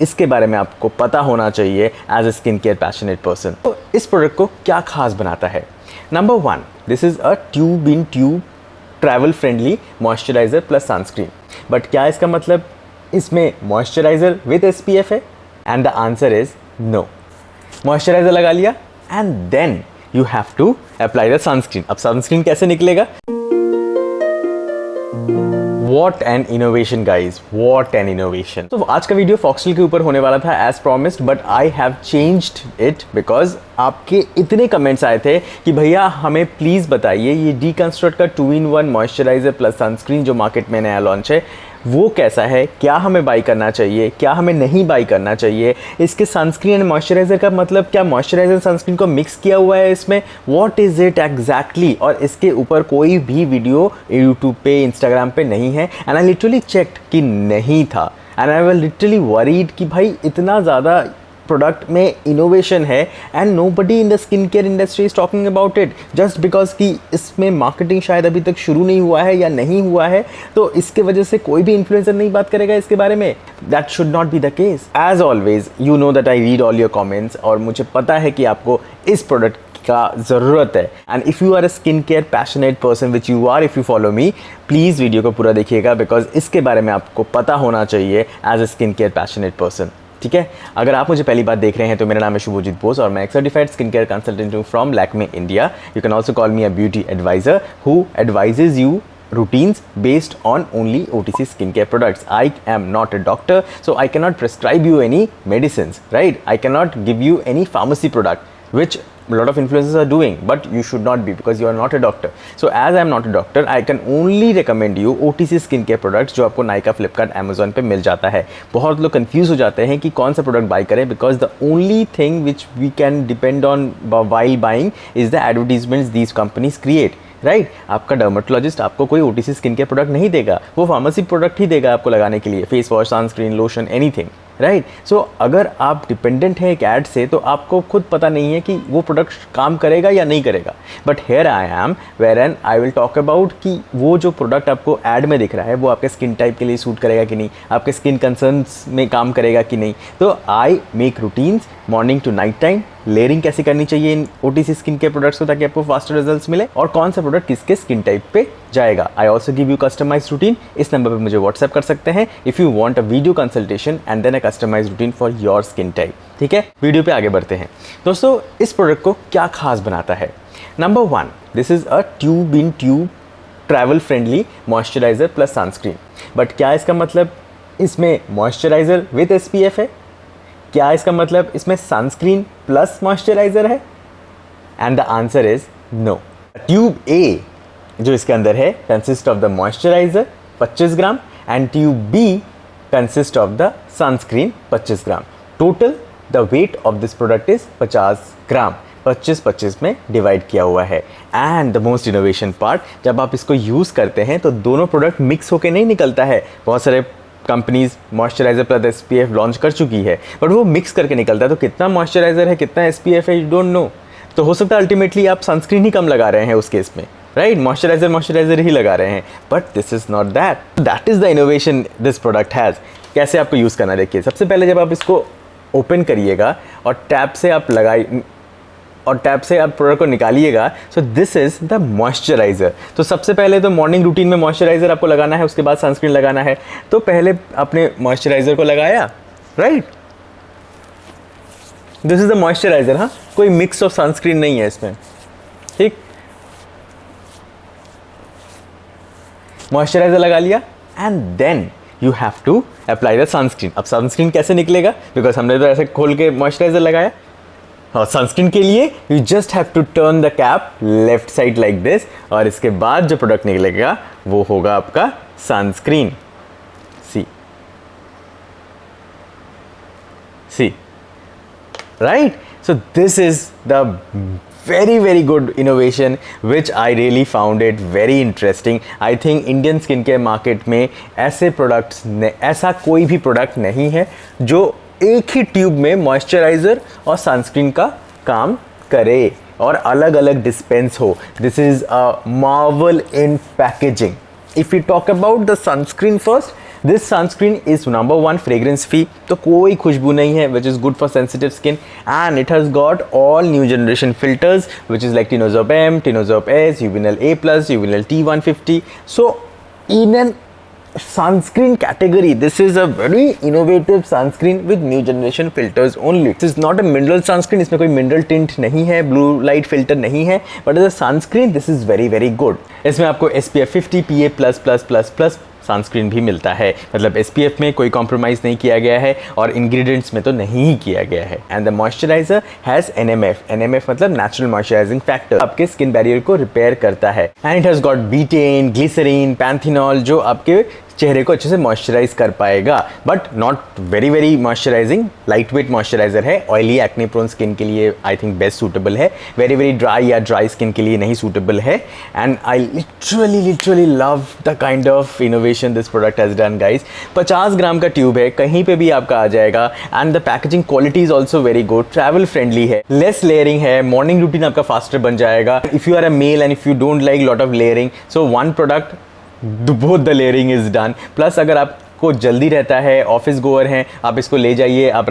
इसके बारे में आपको पता होना चाहिए as a skin care passionate person. तो इस प्रोडक्ट को क्या खास बनाता है? Number 1, this is a tube in tube travel friendly moisturiser plus sunscreen. But क्या इसका मतलब इसमें मॉइस्चराइज़र विद SPF है? And the answer is no. Moisturiser लगा लिया and then you have to apply the sunscreen. अब सनस्क्रीन कैसे निकलेगा? What an innovation guys, what an innovation। तो आज का वीडियो फॉक्सटेल के ऊपर होने वाला था as promised, but I have changed it because आपके इतने कमेंट्स आए थे कि भैया हमें प्लीज़ बताइए ये डीकंस्ट्रक्ट का 2-in-1 मॉइस्चराइज़र प्लस सनस्क्रीन जो मार्केट में नया लॉन्च है वो कैसा है, क्या हमें बाई करना चाहिए, क्या हमें नहीं बाई करना चाहिए, इसके सनस्क्रीन एंड मॉइस्चराइज़र का मतलब क्या मॉइस्चराइज़र सनस्क्रीन को मिक्स किया हुआ है इसमें, व्हाट इज़ इट एग्जैक्टली। और इसके ऊपर कोई भी वीडियो यूट्यूब पे इंस्टाग्राम पे नहीं है एंड आई लिटरली चेक्ड कि नहीं था and I was literally worried कि भाई इतना ज़्यादा प्रोडक्ट में इनोवेशन है and nobody in the skin care industry is talking about it just because कि इसमें मार्केटिंग शायद अभी तक शुरू नहीं हुआ है या नहीं हुआ है, तो इसके वजह से कोई भी इन्फ्लुएंसर नहीं बात करेगा इसके बारे में। That should not be the case. As always you know that I read all your comments और मुझे पता है कि आपको इस प्रोडक्ट का ज़रूरत है and if you are a skin care passionate person which you are, if you follow me, please video को पूरा देखिएगा बिकॉज इसके बारे में आपको पता होना चाहिए as a skin care passionate person. ठीक है, अगर आप मुझे पहली बार देख रहे हैं तो मेरा नाम है शुभजीत बोस और मैं एक सर्टिफाइड स्किन केयर कंसल्टेंट हूँ from Lakme India. You can also call me a beauty advisor who advises you routines based on only OTC skincare products. I am not a doctor, so I cannot prescribe you any medicines, right? I cannot give you any pharmacy product, which a lot of influencers are doing, but you should not be because you are not a doctor. So as I am not a doctor, I can only recommend you OTC skincare products जो आपको Nykaa, Flipkart, Amazon पे मिल जाता है। बहुत लोग confuse हो जाते हैं कि कौन सा प्रोडक्ट बाई करें because the only thing which we can depend on while buying is the advertisements these companies create, right. आपका डर्मेटोलॉजिस्ट आपको कोई OTC स्किन केयर प्रोडक्ट नहीं देगा, वो फार्मेसी प्रोडक्ट ही देगा आपको लगाने के लिए, face wash, sunscreen, lotion, anything, right. So अगर आप डिपेंडेंट हैं एक ऐड से तो आपको खुद पता नहीं है कि वो प्रोडक्ट काम करेगा या नहीं करेगा। But here I am aware and I will talk about कि वो जो प्रोडक्ट आपको ऐड में दिख रहा है वो आपके स्किन टाइप के लिए सूट करेगा कि नहीं, आपके स्किन कंसर्न्स में काम करेगा कि नहीं। तो I make routines morning to night time, layering कैसे करनी चाहिए इन OTC स्किन केयर प्रोडक्ट्स को ताकि आपको फास्टर रिजल्ट्स मिले और कौन सा प्रोडक्ट किसके स्किन टाइप पे जाएगा। I also give you customise routine. इस नंबर पे मुझे व्हाट्सएप कर सकते हैं if you want a video consultation and then a customise routine for your skin type. ठीक है, वीडियो पे आगे बढ़ते हैं। दोस्तों इस प्रोडक्ट को क्या खास बनाता है? Number 1, this is a tube in tube travel friendly moisturiser plus sunscreen. But क्या इसका मतलब इसमें मॉइस्चराइज़र विद SPF है? क्या इसका मतलब इसमें सनस्क्रीन प्लस मॉइस्चराइज़र है? And the answer is no. Tube A जो इसके अंदर है consist of the moisturiser 25 gram and tube B consist of the sunscreen 25 gram. Total the weight of this product is 50 gram, 25-25 में divide किया हुआ है। And the most innovation part, जब आप इसको यूज़ करते हैं तो दोनों प्रोडक्ट मिक्स होके नहीं निकलता है। बहुत सारे companies moisturiser plus SPF launch कर चुकी है बट वो मिक्स करके निकलता है, तो कितना मॉइस्चराइज़र है कितना SPF है यू डोंट नो। तो हो सकता है अल्टीमेटली आप सनस्क्रीन ही कम लगा रहे हैं उस केस में, राइट, मॉइस्चराइज़र ही लगा रहे हैं, but this is not that is the innovation this product has. कैसे आपको यूज़ करना देखिए। सबसे पहले जब आप इसको ओपन करिएगा और टैप से आप प्रोडक्ट को निकालिएगा, so this is the moisturiser. तो सबसे पहले तो मॉर्निंग रूटीन में मॉइस्चराइज़र आपको लगाना है, उसके बाद सनस्क्रीन लगाना है। तो पहले आपने मॉइस्चराइज़र को लगाया, right, this is the moisturiser. हाँ, कोई मिक्स ऑफ सनस्क्रीन नहीं है इसमें, ठीक। मॉइस्चराइज़र लगा लिया and then you have to apply the sunscreen. अब सनस्क्रीन कैसे निकलेगा बिकॉज हमने तो ऐसे खोल के मॉइस्चराइज़र लगाया। और सनस्क्रीन के लिए you just have to turn the cap left side like this और इसके बाद जो प्रोडक्ट निकलेगा वो होगा आपका sunscreen. See right, so this is the very good innovation which I really found it very interesting. I think Indian skincare market में ऐसे प्रोडक्ट्स ऐसा कोई भी प्रोडक्ट नहीं है जो एक ही ट्यूब में मॉइस्चराइज़र और सनस्क्रीन का काम करे और अलग अलग डिस्पेंस हो। This is a marvel in packaging. If we talk about the sunscreen first, this sunscreen is number 1 fragrance free, तो कोई खुशबू नहीं है, which is good for sensitive skin, and it has got all new generation filters which is like Tinosorb M, Tinosorb S, Uvinul A+, Uvinul T150. So in an sunscreen category, this is a very innovative sunscreen with new generation filters only. This is not a mineral sunscreen, इसमें कोई mineral tint नहीं है, blue light filter नहीं है, but as a sunscreen this is very very good. इसमें आपको SPF 50 PA++++ sunscreen भी मिलता है, मतलब SPF में कोई कॉम्प्रोमाइज़ नहीं किया गया है और इंग्रेडिएंट्स में तो नहीं ही किया गया है. And the moisturiser has NMF मतलब नेचुरल मॉइस्चराइजिंग फैक्टर, आपके स्किन बैरियर को रिपेयर करता है. And it has got betaine, glycerin, panthenol जो आपके चेहरे को अच्छे से मॉइस्चराइज कर पाएगा, but not very very moisturising, light weight moisturiser है. ऑयली एक्ने प्रोन स्किन के लिए आई थिंक बेस्ट सूटेबल है, वेरी वेरी ड्राई या ड्राई स्किन के लिए नहीं सूटेबल है. And I literally love the kind of innovation this product has done guys. 50 gram का ट्यूब है, कहीं पे भी आपका आ जाएगा. And the packaging quality is also very good, travel friendly है, लेस लेयरिंग है, मॉर्निंग रूटीन आपका फास्टर बन जाएगा. If you are a male and if you don't like lot of layering, so one product both the layering is done. Plus अगर आपको जल्दी रहता है, ऑफिस गोअर हैं, आप इसको ले जाइए, आप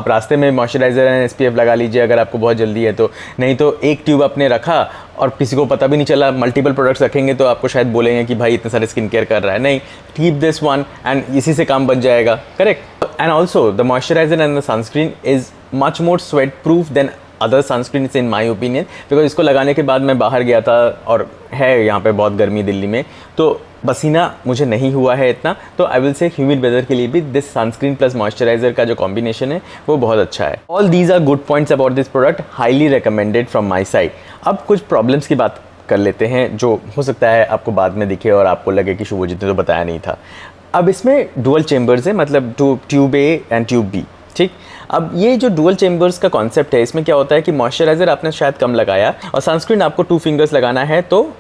रास्ते में मॉइस्चराइज़र एंड SPF लगा लीजिए अगर आपको बहुत जल्दी है तो. नहीं तो एक ट्यूब आपने रखा और किसी को पता भी नहीं चला, मल्टीपल प्रोडक्ट्स रखेंगे तो आपको शायद बोलेंगे कि भाई इतने सारे स्किन केयर कर रहा है. नहीं, कीप दिस वन एंड इसी से काम बन जाएगा. Correct. And also the moisturiser and the sunscreen is much more sweat proof than other sunscreen in my opinion, because इसको लगाने के बाद मैं बाहर गया था और है यहाँ पे बहुत गर्मी दिल्ली में, तो पसीना मुझे नहीं हुआ है इतना. तो I will say humid weather के लिए भी दिस सनस्क्रीन प्लस मॉइस्चराइजर का जो कॉम्बिनेशन है वो बहुत अच्छा है. All these are good points about this product, highly recommended from my side. अब कुछ प्रॉब्लम्स की बात कर लेते हैं जो हो सकता है आपको बाद में दिखे और आपको लगे कि शुभजीत ने तो बताया नहीं था. अब इसमें डुअल चेम्बर्स है, मतलब tube A and tube B. ठीक. अब ये जो डुअल चेम्बर्स का कॉन्सेप्ट है, इसमें क्या होता है कि मॉइस्चराइजर आपने शायद कम लगाया और सनस्क्रीन आपको 2 फिंगर्स लगाना है, तो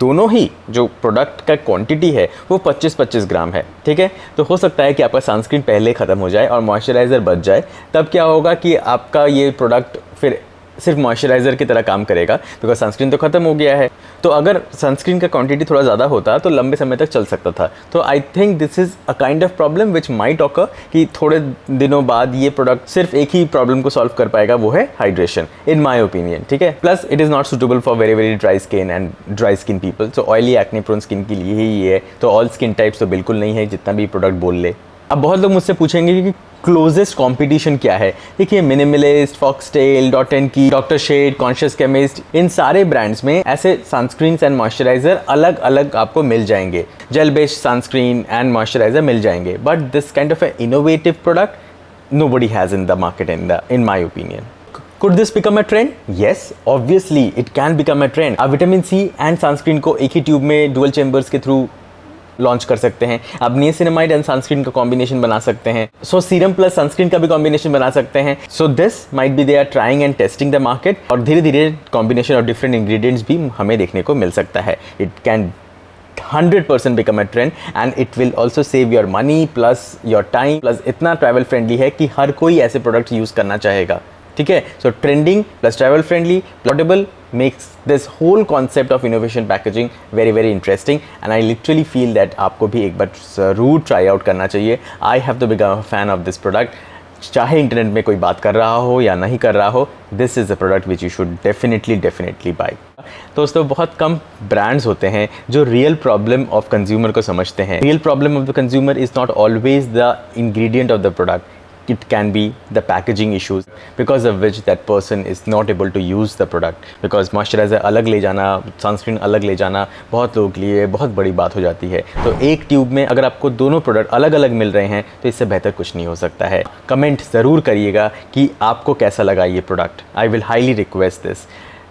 दोनों ही जो प्रोडक्ट का क्वांटिटी है वो 25-25 ग्राम है. ठीक है. तो हो सकता है कि आपका सनस्क्रीन पहले ख़त्म हो जाए और मॉइस्चराइज़र बच जाए. तब क्या होगा कि आपका ये प्रोडक्ट फिर सिर्फ मॉइस्चराइज़र की तरह काम करेगा, बिकॉज सनस्क्रीन तो ख़त्म हो गया है. तो अगर सनस्क्रीन का क्वांटिटी थोड़ा ज़्यादा होता तो लंबे समय तक चल सकता था. तो I think this is a kind of problem which might occur कि थोड़े दिनों बाद ये प्रोडक्ट सिर्फ एक ही प्रॉब्लम को सॉल्व कर पाएगा, वो है हाइड्रेशन, इन माई ओपिनियन. ठीक है. Plus it is not suitable for very very dry skin and dry skin people. So oily acne prone skin के लिए ही ये है. तो ऑल स्किन टाइप्स तो बिल्कुल नहीं है, जितना भी प्रोडक्ट बोल ले. अब बहुत लोग मुझसे पूछेंगे कि क्लोजेस्ट कंपटीशन क्या है. देखिए, मिनिमलिस्ट, फॉक्सटेल, डॉट एंड की, डॉक्टर शेड, कॉन्शियस केमिस्ट, इन सारे ब्रांड्स में ऐसे सनस्क्रीन्स एंड मॉइस्चराइजर अलग अलग आपको मिल जाएंगे. Gel based sunscreen and moisturiser मिल जाएंगे, but this kind of a innovative product nobody has in the market in my opinion. Could this become a trend? Yes, obviously it can become a trend. आप vitamin C and sunscreen को एक ही tube में dual chambers के through launch कर सकते हैं. आप नियासिनामाइड एंड सनस्क्रीन का कॉम्बिनेशन बना सकते हैं. सो सीरम प्लस सनस्क्रीन का भी कॉम्बिनेशन बना सकते हैं. So this might be they are trying and testing the market, और धीरे धीरे कॉम्बिनेशन ऑफ डिफरेंट इंग्रेडिएंट्स भी हमें देखने को मिल सकता है. It can 100% become a trend and it will also save your money plus your time plus इतना ट्रैवल फ्रेंडली है कि हर कोई ऐसे प्रोडक्ट यूज़ करना चाहेगा. ठीक है. So trending plus travel friendly portable makes this whole concept of innovation packaging very very interesting, and I literally feel that आपको भी एक बार ज़रूर try out करना चाहिए. I have to become a fan of this product. चाहे internet में कोई बात कर रहा हो या नहीं कर रहा हो, this is a product which you should definitely by. दोस्तों, बहुत कम ब्रांड्स होते हैं जो रियल प्रॉब्लम ऑफ कंज्यूमर को समझते हैं. Real problem of the consumer is not always the ingredient of the product. It can be the packaging issues because of which that person is not able to use the product, because moisturizer अलग ले जाना, sunscreen अलग ले जाना बहुत लोगों के लिए बहुत बड़ी बात हो जाती है. तो एक ट्यूब में अगर आपको दोनों प्रोडक्ट अलग अलग मिल रहे हैं तो इससे बेहतर कुछ नहीं हो सकता है. कमेंट ज़रूर करिएगा कि आपको कैसा लगा ये product. I will highly request this.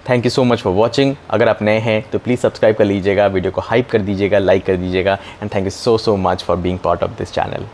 Thank you so much for watching. अगर आप नए हैं तो प्लीज़ सब्सक्राइब कर लीजिएगा, वीडियो को हाइप कर दीजिएगा, लाइक कर दीजिएगा, and thank you so much for being part of this channel.